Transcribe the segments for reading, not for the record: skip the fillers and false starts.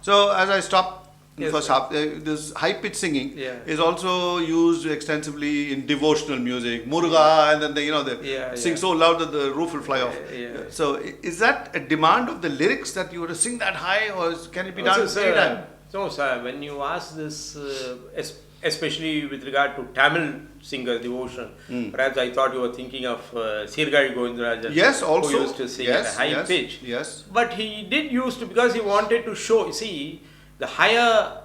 So as I stopped Yes, first sir. half, this high pitch singing Yeah. is also used extensively in devotional music, Muruga, and then they Yeah, sing yeah. so loud that the roof will fly off. Yeah. So is that a demand of the lyrics that you were to sing that high, or can it be No, done sir, anytime? no, sir. When you ask this, especially with regard to Tamil singer devotion, perhaps I thought you were thinking of Sirgari Govindarajan, Yes, also. who used to sing at a high pitch. Yes. But he did used to, because he wanted to show. See, the higher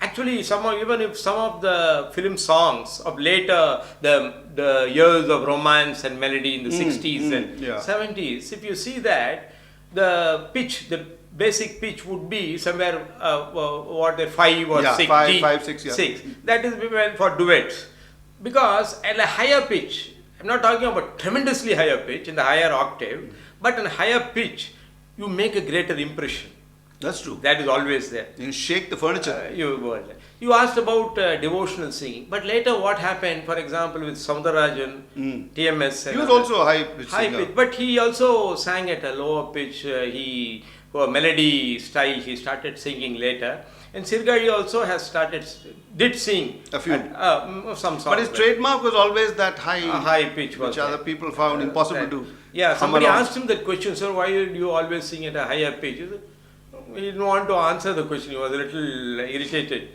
actually even if some of the film songs of later the years of romance and melody in the 60s and 70s, if you see that the basic pitch would be somewhere 5 or 6 5, 6, yeah. 6. That is well for duets, because at a higher pitch, I'm not talking about tremendously higher pitch in the higher octave, but in a higher pitch you make a greater impression. That's true. That is always there. You shake the furniture. You asked about devotional singing, but later what happened, for example, with Soundarajan, TMS. He was also a high pitch singer. Pitch, but he also sang at a lower pitch. For melody style, he started singing later. And Sirgari also did sing a few. Some songs. But his trademark was always that high pitch, which other people found impossible to. Yeah, somebody asked him that question, sir, why did you always sing at a higher pitch? He didn't want to answer the question. He was a little irritated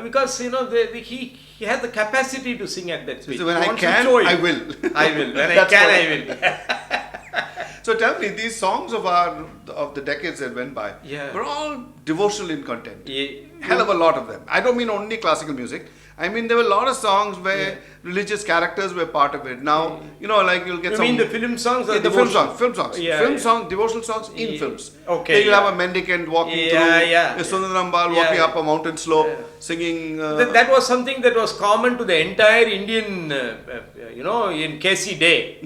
because he has the capacity to sing at that speed. So when I can, I will. I will. When I can, I will. So tell me, these songs of the decades that went by were all devotional in content. Hell of a lot of them. I don't mean only classical music. I mean, there were a lot of songs where religious characters were part of it. Now, like you'll get You mean the film songs or the film songs. Yeah, film songs, devotional songs in films. Okay. You'll have a mendicant walking through, a Sundarambal walking up a mountain slope, singing. That was something that was common to the entire Indian, in Casey Day,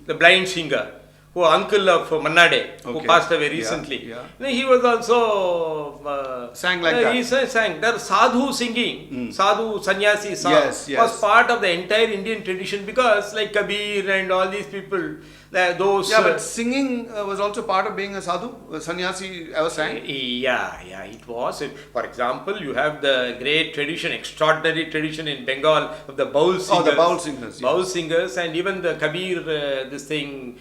the blind singer, who uncle of Mannade, who passed away recently. He was also sang like that. He sang. There sadhu singing, sadhu sannyasi song was part of the entire Indian tradition, because like Kabir and all these people, those. Yeah, but singing was also part of being a sadhu. A sannyasi ever sang? Yeah, it was. For example, you have the great tradition, extraordinary tradition in Bengal of the Baul singers. Oh, the Baul singers. Baul singers, and even the Kabir, they sing.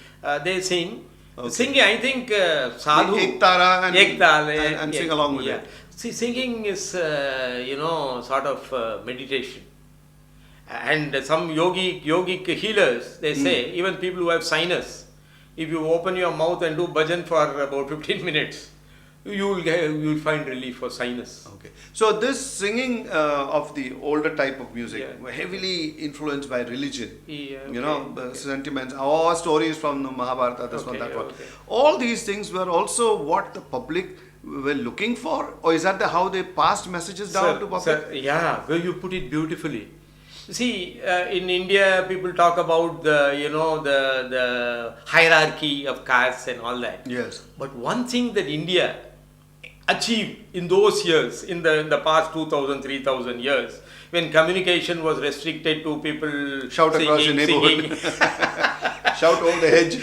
Singing, I think, sadhu. Ek tara and sing along with it. See, singing is, sort of meditation. And some yogic healers, they say, even people who have sinus, if you open your mouth and do bhajan for about 15 minutes, you will find relief for sinus. Okay. So this singing of the older type of music were heavily influenced by religion. The sentiments, all stories from the Mahabharata, this one, that one. All these things were also what the public were looking for, or is that how they passed messages down to public? Sir, well, you put it beautifully. See, in India, people talk about the hierarchy of castes and all that. Yes. But one thing that India achieved in those years, in the past 2,000, 3,000 years, when communication was restricted to people shout singing, across your neighborhood, shout over the hedge.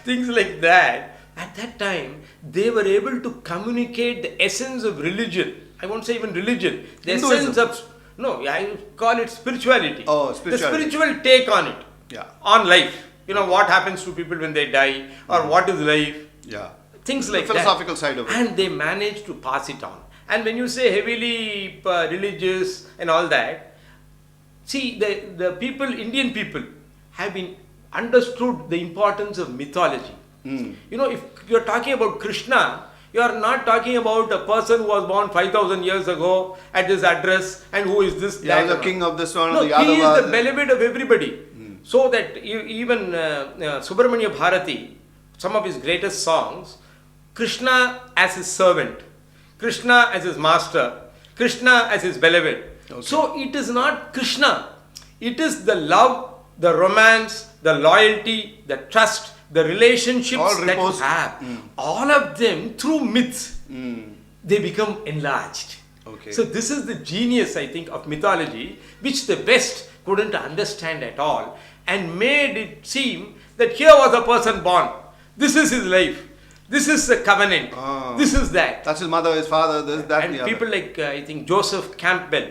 Things like that. At that time, they were able to communicate the essence of religion. I won't say even religion. The essence of I call it spirituality. Oh, spirituality. The spiritual take on it. Yeah. On life. What happens to people when they die, or what is life. Yeah. Things like the philosophical side of it. And they managed to pass it on. And when you say heavily religious and all that, see, the people, Indian people, have been understood the importance of mythology. If you're talking about Krishna, you are not talking about a person who was born 5,000 years ago at this address and who is this. The king of this one. No, he is the beloved of everybody. So that even Subramanya Bharati, some of his greatest songs, Krishna as his servant, Krishna as his master, Krishna as his beloved. Okay. So it is not Krishna. It is the love, the romance, the loyalty, the trust, the relationships that you have. All of them through myths, they become enlarged. Okay. So this is the genius, I think, of mythology, which the West couldn't understand at all, and made it seem that here was a person born. This is his life. This is a covenant. This is that. That's his mother, his father, this, that, and the people other. like I think Joseph Campbell,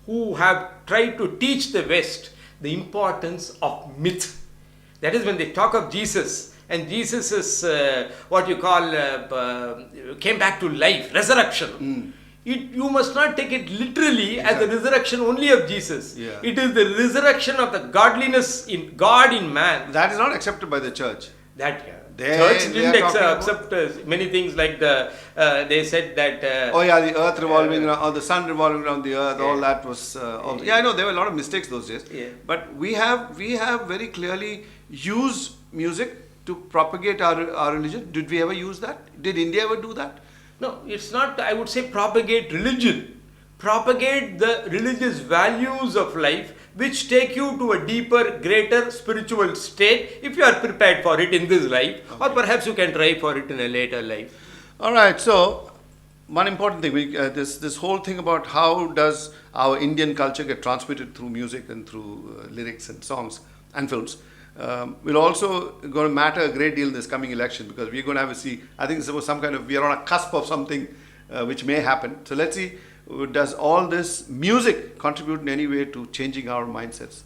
who have tried to teach the West the importance of myth. That is when they talk of Jesus, and Jesus is what you call came back to life, resurrection. You must not take it literally as the resurrection only of Jesus. Yeah. It is the resurrection of the godliness in God in man. That is not accepted by the church. That They church didn't are talking accept many things like they said that the earth revolving around, or the sun revolving around the earth, all that was I know there were a lot of mistakes those days. Yeah. But we have very clearly used music to propagate our religion. Did we ever use that? Did India ever do that? No, it's not, I would say, propagate religion. Propagate the religious values of life which take you to a deeper, greater spiritual state if you are prepared for it in this life, or perhaps you can try for it in a later life. All right, so one important thing, this whole thing about how does our Indian culture get transmitted through music and through lyrics and songs and films will also going to matter a great deal in this coming election, because we're going to have to see, I think this was some kind of, we are on a cusp of something which may happen. So let's see, does all this music contribute in any way to changing our mindsets?